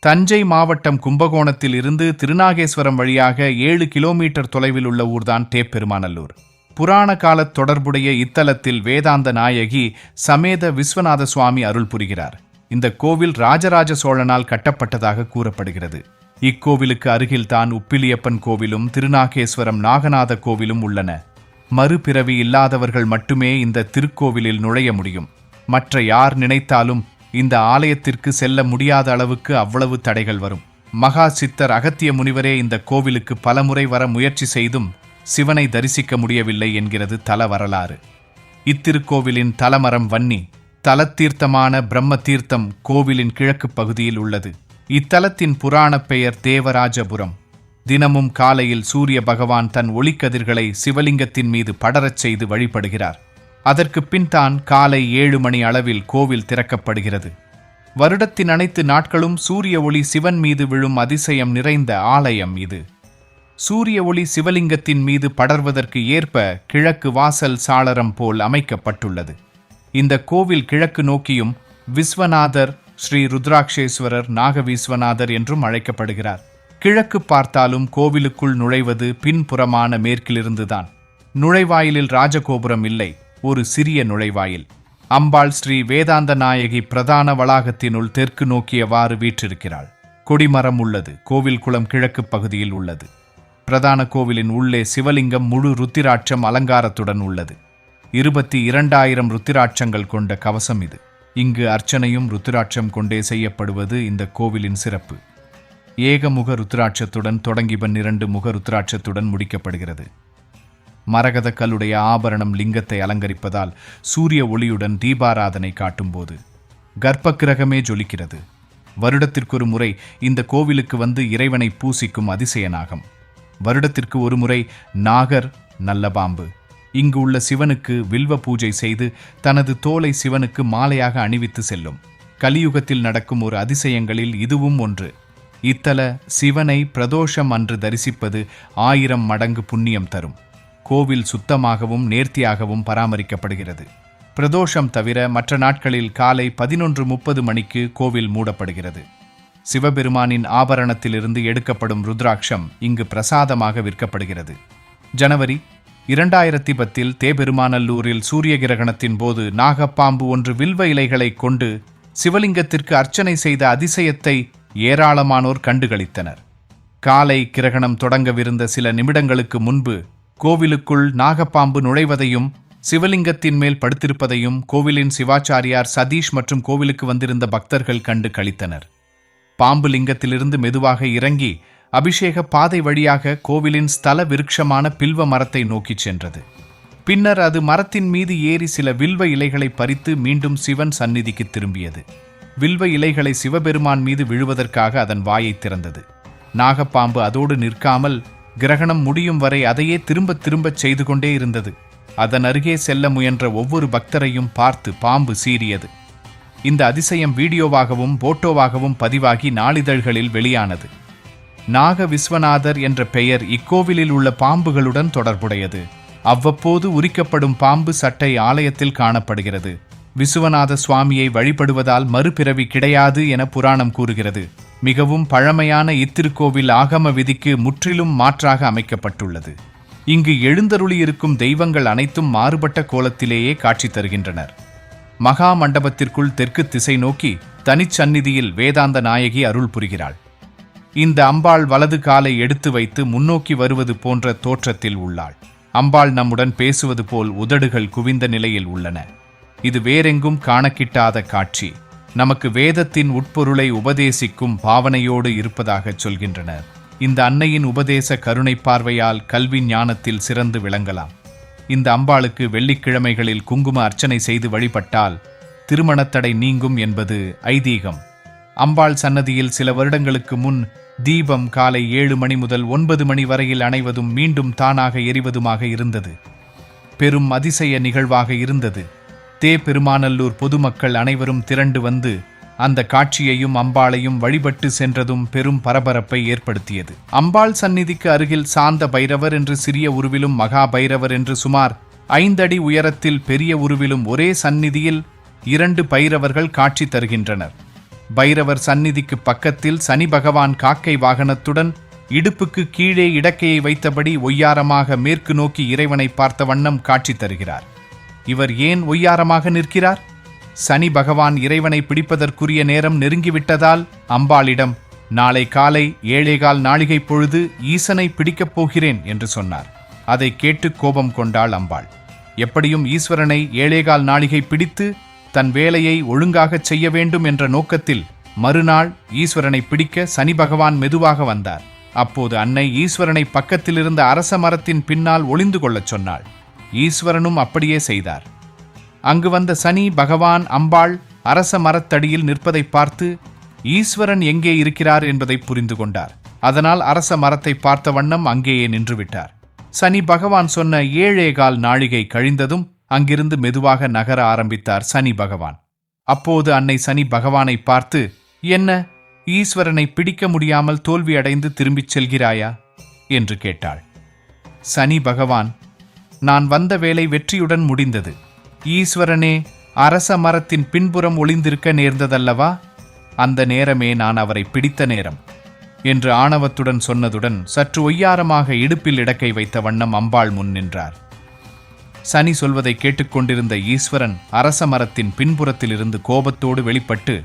தஞ்சை மாவட்டம் கும்பகோணத்தில் இருந்து திருநாகேஸ்வரம் வழியாக 7 கிலோமீட்டர் தொலைவில் உள்ள ஊர்தான் தேப்பெருமாநல்லூர். புராண கால தொடர்புடைய இத்தலத்தில் வேதாந்த நாயகி சமேத விஸ்வநாத சுவாமி அருள் புரிகிறார். இந்த கோவில் ராஜராஜ சோழனால் கட்டப்பட்டதாக கூறப்படுகிறது. இக்கோவிலுக்கு அருகில்தான் உப்பிலியப்பன் கோவிலும் திருநாகேஸ்வரம் நாகநாத கோவிலும் உள்ளன. மறுபிறவி இல்லாதவர்கள் மட்டுமே இந்த திருக்கோவிலில் நுழைய முடியும். மற்ற யார் நினைத்தாலும் இந்த ஆலயத்திற்கு செல்ல முடியாத அளவுக்கு அவ்வளவு தடைகள் வரும். மகா சித்தர் அகத்திய முனிவரே இந்த கோவிலுக்கு பலமுறை வர முயற்சி செய்தும் சிவனை தரிசிக்க முடியவில்லை என்கிறது தல வரலாறு. இத்திருக்கோவிலின் தலமரம் வன்னி. தலத்தீர்த்தமான பிரம்ம தீர்த்தம் கோவிலின் கிழக்கு பகுதியில் உள்ளது. இத்தலத்தின் புராண பெயர் தேவராஜபுரம். தினமும் காலையில் சூரிய பகவான் தன் ஒளிக்கதிர்களை சிவலிங்கத்தின் மீது படரச் செய்து வழிபடுகிறார். அதற்கு பின் தான் காலை 7 மணி அளவில் கோவில் திறக்கப்படுகிறது. வருடத்தின் அனைத்து நாட்களும் சூரிய ஒளி சிவன் மீது விழும் அதிசயம் நிறைந்த ஆலயம் இது. சூரிய ஒளி சிவலிங்கத்தின் மீது படர்வதற்கு ஏற்ப கிழக்கு வாசல் சாளரம் போல் அமைக்கப்பட்டுள்ளது. இந்த கோவில் கிழக்கு நோக்கியும் விஸ்வநாதர், ஸ்ரீ ருத்ராட்சேஸ்வரர், நாகவிஸ்வநாதர் என்றும் அழைக்கப்படுகிறார். கிழக்கு பார்த்தாலும் கோவிலுக்குள் நுழைவது பின்புறமான மேற்கிலிருந்துதான். நுழைவாயிலில் ராஜகோபுரம் இல்லை, ஒரு சிறிய நுழைவாயில். அம்பாள் ஸ்ரீ வேதாந்த நாயகி பிரதான வளாகத்தினுள் தெற்கு நோக்கியவாறு வீற்றிருக்கிறாள். கொடிமரம் உள்ளது. கோவில் குளம் கிழக்கு பகுதியில் உள்ளது. பிரதான கோவிலின் உள்ளே சிவலிங்கம் முழு ருத்திராட்சம் அலங்காரத்துடன் உள்ளது. 22,000 ருத்திராட்சங்கள் கொண்ட கவசம் இது. இங்கு அர்ச்சனையும் ருத்திராட்சம் கொண்டே செய்யப்படுவது இந்த கோவிலின் சிறப்பு. ஏகமுக ருத்திராட்சத்துடன் தொடங்கி 12 முக ருத்திராட்சத்துடன் முடிக்கப்படுகிறது. மரகத கல்லுடைய ஆபரணம் லிங்கத்தை அலங்கரிப்பதால் சூரிய ஒளியுடன் தீபாராதனை காட்டும்போது கர்ப்ப கிரகமே ஜொலிக்கிறது. வருடத்திற்கொரு முறை இந்த கோவிலுக்கு வந்து இறைவனை பூசிக்கும் அதிசய நாகம். வருடத்திற்கு ஒரு முறை நாகர், நல்ல பாம்பு இங்கு உள்ள சிவனுக்கு வில்வ பூஜை செய்து தனது தோலை சிவனுக்கு மாலையாக அணிவித்து செல்லும். கலியுகத்தில் நடக்கும் ஒரு அதிசயங்களில் இதுவும் ஒன்று. இத்தல சிவனை பிரதோஷம் அன்று தரிசிப்பது 1000 மடங்கு புண்ணியம் தரும். கோவில் சுத்தமாகவும் நேர்த்தியாகவும் பராமரிக்கப்படுகிறது. பிரதோஷம் தவிர மற்ற நாட்களில் காலை 11:30 மணிக்கு கோவில் மூடப்படுகிறது. சிவபெருமானின் ஆபரணத்திலிருந்து எடுக்கப்படும் ருத்ராட்சம் இங்கு பிரசாதமாக விற்கப்படுகிறது. ஜனவரி 2010 தேபெருமாநல்லூரில் சூரிய கிரகணத்தின் போது நாகப்பாம்பு ஒன்று வில்வ இலைகளை கொண்டு சிவலிங்கத்திற்கு அர்ச்சனை செய்த அதிசயத்தை ஏராளமானோர் கண்டுகளித்தனர். காலை கிரகணம் தொடங்கவிருந்த சில நிமிடங்களுக்கு முன்பு கோவிலுக்குள் நாகப்பாம்பு நுழைவதையும் சிவலிங்கத்தின் மேல் படுத்திருப்பதையும் கோவிலின் சிவாச்சாரியார் சதீஷ் மற்றும் கோவிலுக்கு வந்திருந்த பக்தர்கள் கண்டு களித்தனர். பாம்பு லிங்கத்திலிருந்து மெதுவாக இறங்கி அபிஷேக பாதை வழியாக கோவிலின் ஸ்தல விருட்சமான பில்வ மரத்தை நோக்கிச் சென்றது. பின்னர் அது மரத்தின் மீது ஏறி சில வில்வ இலைகளை பறித்து மீண்டும் சிவன் சந்நிதிக்கு திரும்பியது. வில்வ இலைகளை சிவபெருமான் மீது விழுவதற்காக அதன் வாயை திறந்தது. நாகப்பாம்பு அதோடு நிற்காமல் கிரகணம் முடியும் வரை அதையே திரும்பச் செய்து கொண்டே இருந்தது. அதன் அருகே செல்ல முயன்ற ஒவ்வொரு பக்தரையும் பார்த்து பாம்பு சீறியது. இந்த அதிசயம் வீடியோவாகவும் போட்டோவாகவும் பதிவாகி நாளிதழ்களில் வெளியானது. நாக விஸ்வநாதர் என்ற பெயர் இக்கோவிலில் உள்ள பாம்புகளுடன் தொடர்புடையது. அவ்வப்போது உரிக்கப்படும் பாம்பு சட்டை ஆலயத்தில் காணப்படுகிறது. விஸ்வநாத சுவாமியை வழிபடுவதால் மறுபிறவி கிடையாது என புராணம் கூறுகிறது. மிகவும் பழமையான இத்திருக்கோவில் ஆகம விதிக்கு முற்றிலும் மாற்றாக அமைக்கப்பட்டுள்ளது. இங்கு எழுந்தருளி இருக்கும் தெய்வங்கள் அனைத்தும் மாறுபட்ட கோலத்திலேயே காட்சி தருகின்றனர். மகா மண்டபத்திற்குள் தெற்கு திசை நோக்கி தனிச்சந்நிதியில் வேதாந்த நாயகி அருள் புரிகிறாள். இந்த அம்பாள் வலது காலை எடுத்து வைத்து முன்னோக்கி வருவது போன்ற தோற்றத்தில் உள்ளாள். அம்பாள் நம்முடன் பேசுவது போல் உதடுகள் குவிந்த நிலையில் உள்ளன. இது வேறெங்கும் காணக்கிட்டாத காட்சி. நமக்கு வேதத்தின் உட்பொருளை உபதேசிக்கும் பாவனையோடு இருப்பதாக சொல்கின்றனர். இந்த அன்னையின் உபதேச கருணை பார்வையால் கல்வி ஞானத்தில் சிறந்து விளங்கலாம். இந்த அம்பாளுக்கு வெள்ளிக்கிழமைகளில் குங்கும அர்ச்சனை செய்து வழிபட்டால் திருமணத்தடை நீங்கும் என்பது ஐதீகம். அம்பாள் சன்னதியில் சில வருடங்களுக்கு முன் தீபம் காலை 7 மணி முதல் 9 மணி வரையில் அணைவதும் மீண்டும் தானாக எரிவதுமாக இருந்தது. பெரும் அதிசய நிகழ்வாக இருந்தது. தேபெருமாநல்லூர் பொதுமக்கள் அனைவரும் திரண்டு வந்து அந்த காட்சியையும் அம்பாளையும் வழிபட்டு சென்றதும் பெரும் பரபரப்பை ஏற்படுத்தியது. அம்பாள் சந்நிதிக்கு அருகில் சாந்த பைரவர் என்று சிறிய உருவிலும் மகா பைரவர் என்று சுமார் 5 அடி உயரத்தில் பெரிய உருவிலும் ஒரே சந்நிதியில் 2 பைரவர்கள் காட்சி தருகின்றனர். பைரவர் சந்நிதிக்கு பக்கத்தில் சனி பகவான் காக்கை வாகனத்துடன் இடுப்புக்கு கீழே இடக்கையை வைத்தபடி ஒய்யாரமாக மேற்கு நோக்கி இறைவனை பார்த்த வண்ணம் காட்சி தருகிறார். இவர் ஏன் ஒய்யாரமாக நிற்கிறார்? சனி பகவான் இறைவனை பிடிப்பதற்குரிய நேரம் நெருங்கிவிட்டதால் அம்பாளிடம் நாளை காலை 7:15 நாழிகை பொழுது ஈசனை பிடிக்கப் போகிறேன் என்று சொன்னார். அதை கேட்டு கோபம் கொண்டாள் அம்பாள். எப்படியும் ஈஸ்வரனை 7:15 நாழிகை பிடித்து தன் வேலையை ஒழுங்காகச் செய்ய வேண்டும் என்ற நோக்கத்தில் மறுநாள் ஈஸ்வரனை பிடிக்க சனி பகவான் மெதுவாக வந்தார். அப்போது அன்னை ஈஸ்வரனை பக்கத்தில் இருந்த அரச மரத்தின் பின்னால் ஒளிந்து கொள்ளச் சொன்னாள். ஈஸ்வரனும் அப்படியே செய்தார். அங்கு வந்த சனி பகவான் அம்பாள் அரச மரத்தடியில் நிற்பதை பார்த்து ஈஸ்வரன் எங்கே இருக்கிறார் என்பதை புரிந்து கொண்டார். அதனால் அரச மரத்தை பார்த்த வண்ணம் அங்கேயே நின்றுவிட்டார். சனி பகவான் சொன்ன 7:15 நாழிகை கழிந்ததும் அங்கிருந்து மெதுவாக நகர ஆரம்பித்தார் சனி பகவான். அப்போது அன்னை சனி பகவானை பார்த்து, என்ன, ஈஸ்வரனை பிடிக்க முடியாமல் தோல்வியடைந்து திரும்பிச் செல்கிறாயா என்று கேட்டாள். சனி பகவான், நான் வந்த வேலை வெற்றியுடன் முடிந்தது. ஈஸ்வரனே அரச மரத்தின் பின்புறம் ஒளிந்திருக்க நேர்ந்ததல்லவா? அந்த நேரமே நான் அவரை பிடித்த நேரம் என்று ஆணவத்துடன் சொன்னதுடன் சற்று ஒய்யாரமாக இடுப்பில் இடக்கை வைத்த வண்ணம் அம்பாள் முன் நின்றார். சனி சொல்வதை கேட்டுக்கொண்டிருந்த ஈஸ்வரன் அரச மரத்தின் பின்புறத்திலிருந்து கோபத்தோடு வெளிப்பட்டு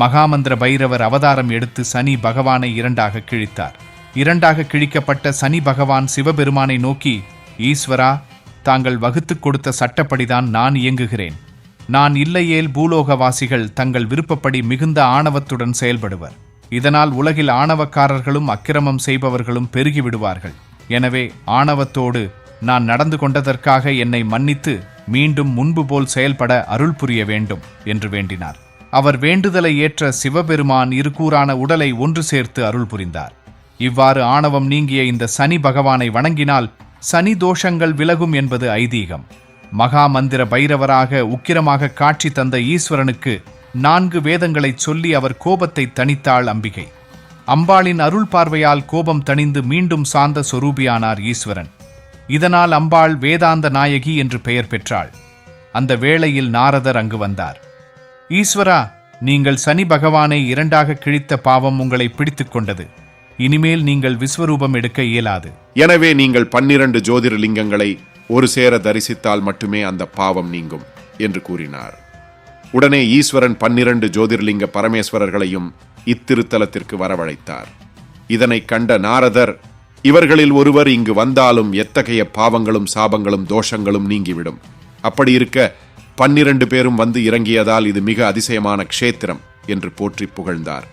மகாமந்திர பைரவர் அவதாரம் எடுத்து சனி பகவானை 2ஆக கிழித்தார். 2ஆக கிழிக்கப்பட்ட சனி பகவான் சிவபெருமானை நோக்கி, ஈஸ்வரா, தாங்கள் வகுத்துக் கொடுத்த சட்டப்படிதான் நான் இயங்குகிறேன். நான் இல்லையேல் பூலோகவாசிகள் தங்கள் விருப்பப்படி மிகுந்த ஆணவத்துடன் செயல்படுவர். இதனால் உலகில் ஆணவக்காரர்களும் அக்கிரமம் செய்பவர்களும் பெருகிவிடுவார்கள். எனவே ஆணவத்தோடு நான் நடந்து கொண்டதற்காக என்னை மன்னித்து மீண்டும் முன்பு போல் செயல்பட அருள் புரிய வேண்டும் என்று வேண்டினார். அவர் வேண்டுதலை ஏற்ற சிவபெருமான் இருகூறான உடலை ஒன்று சேர்த்து அருள் புரிந்தார். இவ்வாறு ஆணவம் நீங்கிய இந்த சனி பகவானை வணங்கினால் சனி தோஷங்கள் விலகும் என்பது ஐதீகம். மகாமந்திர பைரவராக உக்கிரமாக காட்சி தந்த ஈஸ்வரனுக்கு 4 வேதங்களைச் சொல்லி அவர் கோபத்தை தணித்தாள் அம்பிகை. அம்பாளின் அருள் பார்வையால் கோபம் தணிந்து மீண்டும் சாந்த சொரூபியானார் ஈஸ்வரன். இதனால் அம்பாள் வேதாந்த நாயகி என்று பெயர் பெற்றாள். அந்த வேளையில் நாரதர் அங்கு வந்தார். ஈஸ்வரா, நீங்கள் சனி பகவானை 2ஆக கிழித்த பாவம் உங்களை பிடித்துக் கொண்டது. இனிமேல் நீங்கள் விஸ்வரூபம் எடுக்க இயலாது. எனவே நீங்கள் 12 ஜோதிர்லிங்கங்களை ஒரு சேர தரிசித்தால் மட்டுமே அந்த பாவம் நீங்கும் என்று கூறினார். உடனே ஈஸ்வரன் 12 ஜோதிர்லிங்க பரமேஸ்வரர்களையும் இத்திருத்தலத்திற்கு வரவழைத்தார். இதனை கண்ட நாரதர், இவர்களில் ஒருவர் இங்கு வந்தாலும் எத்தகைய பாவங்களும் சாபங்களும் தோஷங்களும் நீங்கிவிடும். அப்படி இருக்க 12 பேரும் வந்து இறங்கியதால் இது மிக அதிசயமான க்ஷேத்திரம் என்று போற்றி புகழ்ந்தார்.